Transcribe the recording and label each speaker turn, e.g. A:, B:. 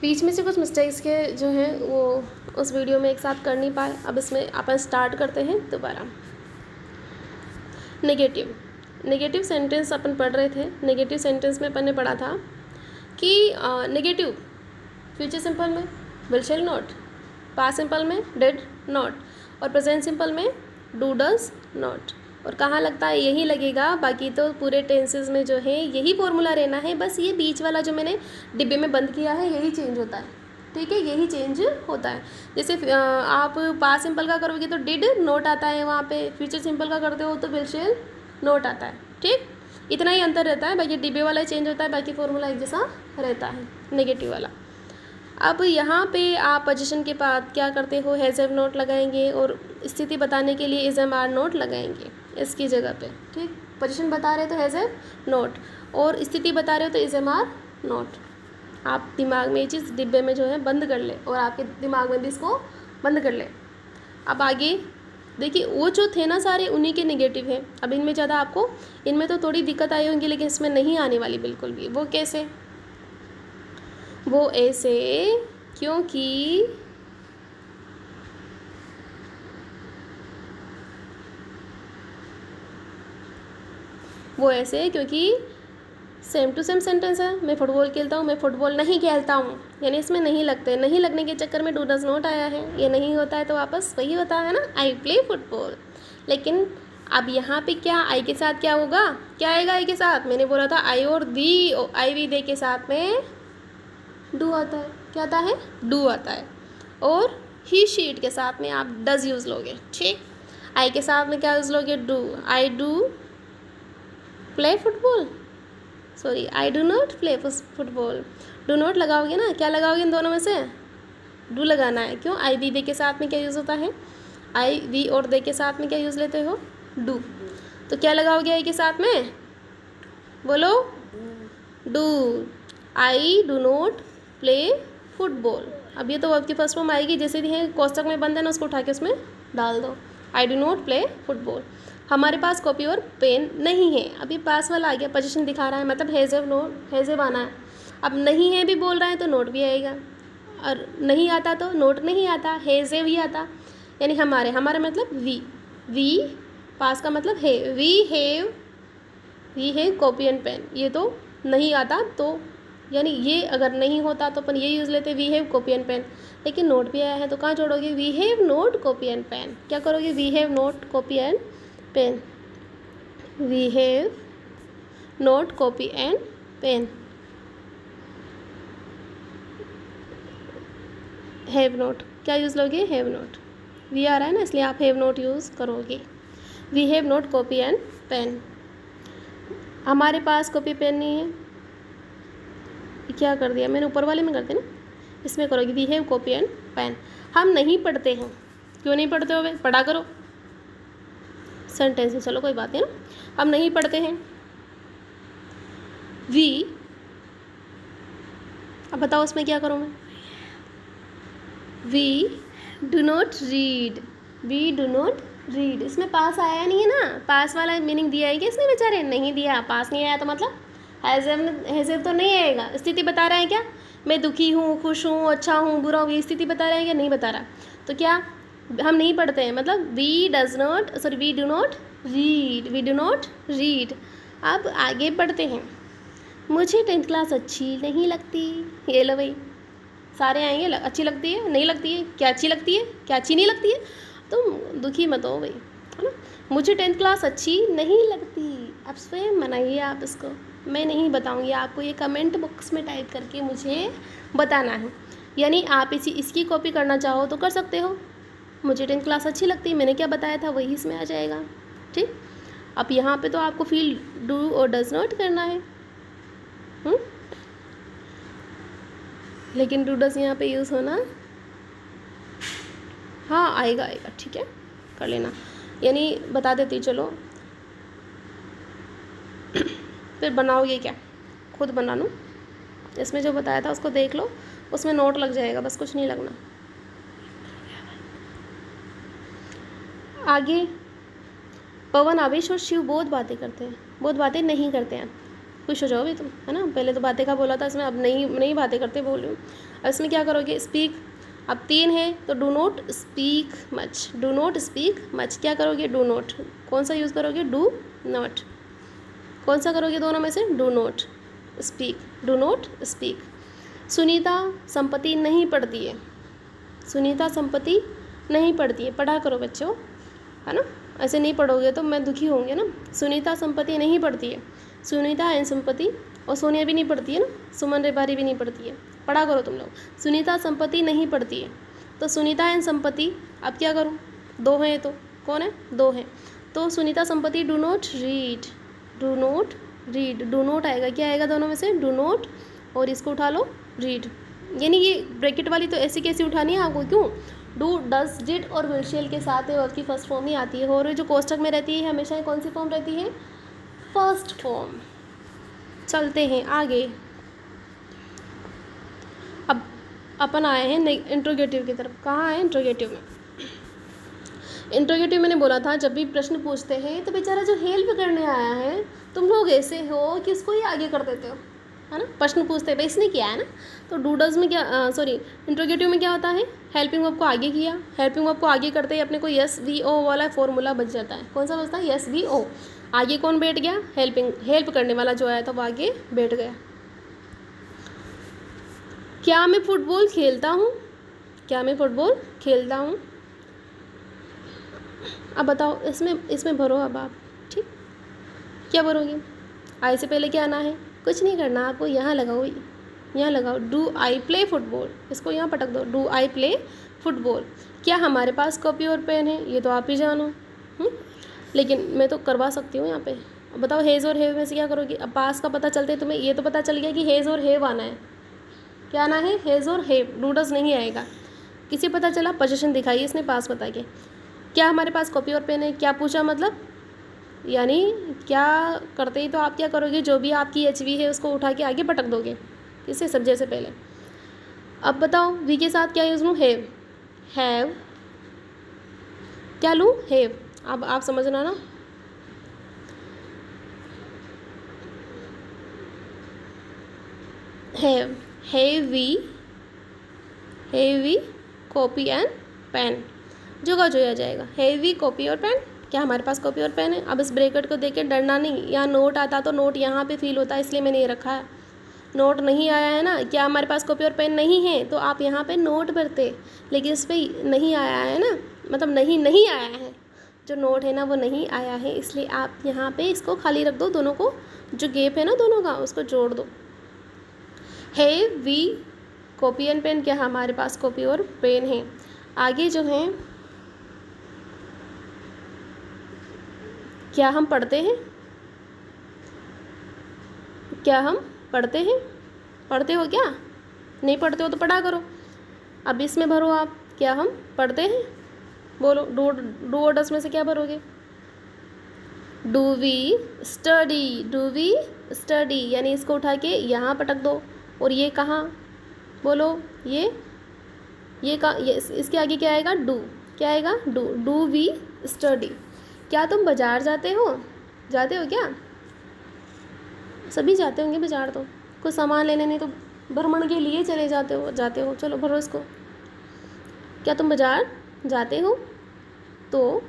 A: बीच में से कुछ मिस्टेक्स के जो हैं वो उस वीडियो में एक साथ कर नहीं पाए। अब इसमें अपन स्टार्ट करते हैं दोबारा। नेगेटिव सेंटेंस अपन पढ़ रहे थे। नेगेटिव सेंटेंस में अपन ने पढ़ा था कि नेगेटिव फ्यूचर सिंपल में will shall not, past simple में डिड नॉट, और प्रेजेंट सिंपल में डू डज नॉट। और कहाँ लगता है? यही लगेगा, बाकी तो पूरे टेंसेस में जो है यही फॉर्मूला रहना है। बस ये बीच वाला जो मैंने डिब्बे में बंद किया है यही चेंज होता है, ठीक है, यही चेंज होता है। जैसे आप पास्ट सिंपल का करोगे तो डिड नोट आता है वहाँ पे, फ्यूचर सिंपल का करते हो तो विल शैल नोट आता है, ठीक। इतना ही अंतर रहता है, बाकी डिब्बे वाला चेंज होता है, बाकी फॉर्मूला एक जैसा रहता है नेगेटिव वाला। अब यहाँ पे आप पोजीशन के बाद क्या करते हो? हैज़ हैव नोट लगाएंगे और स्थिति बताने के लिए इज एम आर नोट लगाएंगे इसकी जगह पे, ठीक। पोजीशन बता रहे हो तो हैज़ हैव नोट, और स्थिति बता रहे हो तो इज एम आर नोट। आप दिमाग में ये चीज़ डिब्बे में जो है बंद कर ले, और आपके दिमाग में भी इसको बंद कर ले। अब आगे देखिए, वो जो थे ना सारे उन्हीं के नेगेटिव हैं। अब इनमें ज़्यादा आपको, इनमें तो थोड़ी दिक्कत आई होंगी, लेकिन इसमें नहीं आने वाली बिल्कुल भी। वो कैसे? वो ऐसे क्योंकि सेम टू सेम सेंटेंस है। मैं फुटबॉल खेलता हूँ, मैं फुटबॉल नहीं खेलता हूँ, यानी इसमें नहीं लगते। नहीं लगने के चक्कर में डू डज नॉट आया है। ये नहीं होता है तो वापस वही होता है ना, आई प्ले फुटबॉल। लेकिन अब यहाँ पे क्या, आई के साथ क्या होगा? क्या आएगा आई के साथ? मैंने बोला था आई और दी, आई वी दे के साथ में डू आता है। क्या आता है? डू आता है। और ही शीट के साथ में आप डज यूज़ लोगे, ठीक। आई के साथ में क्या यूज़ लोगे? Do. I do play football, sorry I do not play football. Do not लगाओगे ना, क्या लगाओगे इन दोनों में से? डू लगाना है। क्यों? आई वी दे के साथ में क्या यूज़ होता है? आई वी और दे के साथ में क्या यूज़ लेते हो? डू। तो क्या लगाओगे आई के साथ में? बोलो। Do. I do not play football. अब ये तो वर्ब की फर्स्ट फॉर्म आएगी, जैसे भी है कोष्टक में बंद है ना, उसको उठा के उसमें डाल दो। I do not play football. हमारे पास कॉपी और पेन नहीं है। अभी पास वाला आ गया, पोजीशन दिखा रहा है, मतलब has have note, has have आना है। अब नहीं है भी बोल रहा है तो नोट भी आएगा, और नहीं आता तो नोट नहीं आता, हैज़ हैव ही आता। यानी हमारे मतलब वी पास का मतलब है, we have copy and pen. ये तो नहीं आता तो, यानी ये अगर नहीं होता तो अपन ये यूज़ लेते, we have copy and pen. लेकिन नोट भी आया है तो कहाँ जोड़ोगे? We have note copy and pen. क्या करोगे? We have note copy and pen. We have note copy and pen. Have note क्या यूज़ लोगे? Have note. वी आ रहा है ना, इसलिए आप हैव नोट यूज़ करोगे। We have note copy and pen. हमारे पास कॉपी पेन नहीं है। क्या कर दिया मैंने? ऊपर वाले में करते ना, इसमें करोगे we have copy and pen. हम नहीं पढ़ते हैं। क्यों नहीं पढ़ते हो? पढ़ा करो सेंटेंस में। चलो कोई बात नहीं ना, हम नहीं पढ़ते हैं। वी, अब बताओ उसमें क्या करूँ मैं? We do not read. We do not read. इसमें पास आया नहीं है ना, पास वाला मीनिंग दिया है क्या इसने? बेचारे नहीं दिया। पास नहीं आया तो मतलब हैज़ तो नहीं आएगा। स्थिति बता रहा है क्या? मैं दुखी हूँ, खुश हूँ, अच्छा हूँ, बुरा हूँ, ये स्थिति बता रहा है क्या? नहीं बता रहा। तो क्या हम नहीं पढ़ते हैं, मतलब we do not read. We do not read. अब आगे बढ़ते हैं। मुझे 10th क्लास अच्छी नहीं लगती। ये लो भाई, सारे आएंगे। अच्छी लगती है, नहीं लगती है, क्या अच्छी लगती है, क्या अच्छी नहीं लगती है। तुम दुखी मत हो भाई, है ना। मुझे 10th क्लास अच्छी नहीं लगती। अब स्वयं मनाइए आप इसको, मैं नहीं बताऊंगी आपको। ये कमेंट बॉक्स में टाइप करके मुझे बताना है। यानी आप इसकी कॉपी करना चाहो तो कर सकते हो। मुझे 10th क्लास अच्छी लगती है, मैंने क्या बताया था वही इसमें आ जाएगा, ठीक। अब यहाँ पे तो आपको फील डू और डज नॉट करना है। लेकिन डू डज यहाँ पे यूज़ होना, हाँ आएगा, ठीक है, कर लेना। यानी बता देती, चलो फिर बनाओगे क्या? खुद बना लो। इसमें जो बताया था उसको देख लो, उसमें नोट लग जाएगा, बस कुछ नहीं लगना। आगे पवन, आवेश और शिव बहुत बातें करते हैं, बहुत बातें नहीं करते हैं। खुश हो जाओ भी तुम, है ना। पहले तो बातें का बोला था इसमें, अब नई बातें करते बोल रही हूँ। अब इसमें क्या करोगे, स्पीक। अब 3 है तो do not speak much, do not speak much. क्या करोगे, डू नॉट। कौन सा यूज़ करोगे, डू नॉट। कौन सा करोगे दोनों में से, do not speak, do not speak. Sunita संपत्ति नहीं पढ़ती है, सुनीता संपत्ति नहीं पढ़ती है। पढ़ा करो बच्चों, है ना। ऐसे नहीं पढ़ोगे तो मैं दुखी होंगे ना। सुनीता संपत्ति नहीं पढ़ती है, सुनीता एंड संपत्ति। और सोनिया भी नहीं पढ़ती है ना, सुमन रेबारी भी नहीं पढ़ती है। पढ़ा करो तुम लोग। सुनीता संपत्ति नहीं पढ़ती है, तो सुनीता एंड संपत्ति। अब क्या करूँ, 2 हैं तो, कौन है, 2 हैं तो सुनीता संपत्ति do not read, do not read. Do not आएगा, क्या आएगा दोनों में से, डू नॉट, और इसको उठा लो रीड। यानी ये ब्रैकेट वाली तो ऐसी कैसी उठानी है आपको, क्यों, डू डज डिड और विल शेल के साथ है, और की फर्स्ट फॉर्म ही आती है। और जो कोष्टक में रहती है हमेशा कौन सी फॉर्म रहती है, फर्स्ट फॉर्म। चलते हैं आगे। अब अपन आए हैं इंट्रोगेटिव की तरफ। कहाँ आए, इंट्रोगेटिव में। इंट्रोगेटिव मैंने बोला था, जब भी प्रश्न पूछते हैं तो बेचारा जो हेल्प करने आया है, तुम लोग ऐसे हो कि उसको ही आगे कर देते हो, है ना। प्रश्न पूछते हैं भाई इसने किया है ना, तो डू डज में क्या, सॉरी इंट्रोगेटिव में क्या होता है, हेल्पिंग वर्ब को आगे किया। हेल्पिंग वर्ब को आगे करते ही अपने को यस वी ओ वाला फॉर्मूला बच जाता है। कौन सा बचता है, यस वी ओ। आगे कौन बैठ गया, हेल्प करने वाला जो आया था वो आगे बैठ गया। क्या मैं फुटबॉल खेलता हूँ, क्या मैं फुटबॉल खेलता हूँ। अब बताओ, इसमें भरो अब आप, ठीक। क्या भरोगे, आई से पहले क्या आना है, कुछ नहीं करना आपको, यहाँ लगाओ, यहाँ लगाओ, डू आई प्ले फुटबॉल। इसको यहाँ पटक दो, डू आई प्ले फुटबॉल। क्या हमारे पास कॉपी और पेन है, ये तो आप ही जानो। लेकिन मैं तो करवा सकती हूँ यहाँ पे। अब बताओ, हेज़ और हेव में से क्या करोगे। अब पास का पता चलते तुम्हें ये तो पता चल गया कि हेज़ और हेव आना है। क्या आना है, हेज़ और हेव, डू डज नहीं आएगा। किसी पता चला, पोजीशन दिखाई इसने पास बता के। क्या हमारे पास कॉपी और पेन है, क्या पूछा मतलब, यानी क्या करते ही तो आप क्या करोगे, जो भी आपकी एच वी है उसको उठा के आगे पटक दोगे, किससे, सब्जेक्ट से पहले। अब बताओ, वी के साथ क्या यूज़ लूँ, हैव, हैव। क्या लूँ, हैव। अब आप समझना ना, have we copy and pen. जो का जो आ जाएगा, हैवी कॉपी और पेन। क्या हमारे पास कॉपी और पेन है। अब इस ब्रैकेट को देख के डरना नहीं, यहाँ नोट आता तो नोट यहाँ पे फील होता है, इसलिए मैंने ये रखा है। नोट नहीं आया है ना, क्या हमारे पास कॉपी और पेन नहीं है, तो आप यहाँ पे नोट भरते, लेकिन इस पर नहीं आया है ना, मतलब नहीं आया है, जो नोट है ना वो नहीं आया है, इसलिए आप यहाँ पे इसको खाली रख दो, दोनों को जो गैप है ना दोनों का उसको जोड़ दो। Have we copy and pen, क्या हमारे पास कॉपी और पेन है। आगे जो है, क्या हम पढ़ते हैं, क्या हम पढ़ते हैं, पढ़ते हो क्या, नहीं पढ़ते हो तो पढ़ा करो। अब इसमें भरो आप, क्या हम पढ़ते हैं, बोलो, डू और डस में से क्या भरोगे, do we study, do we study, यानी इसको उठा के यहाँ पटक दो, और ये कहाँ, बोलो, ये इसके आगे क्या आएगा, डू, क्या आएगा, डू वी स्टडी। क्या तुम बाज़ार जाते हो क्या, सभी जाते होंगे बाज़ार, तो कुछ सामान लेने, नहीं तो भ्रमण के लिए चले जाते हो। चलो भरो इसको, क्या तुम बाज़ार जाते हो, तो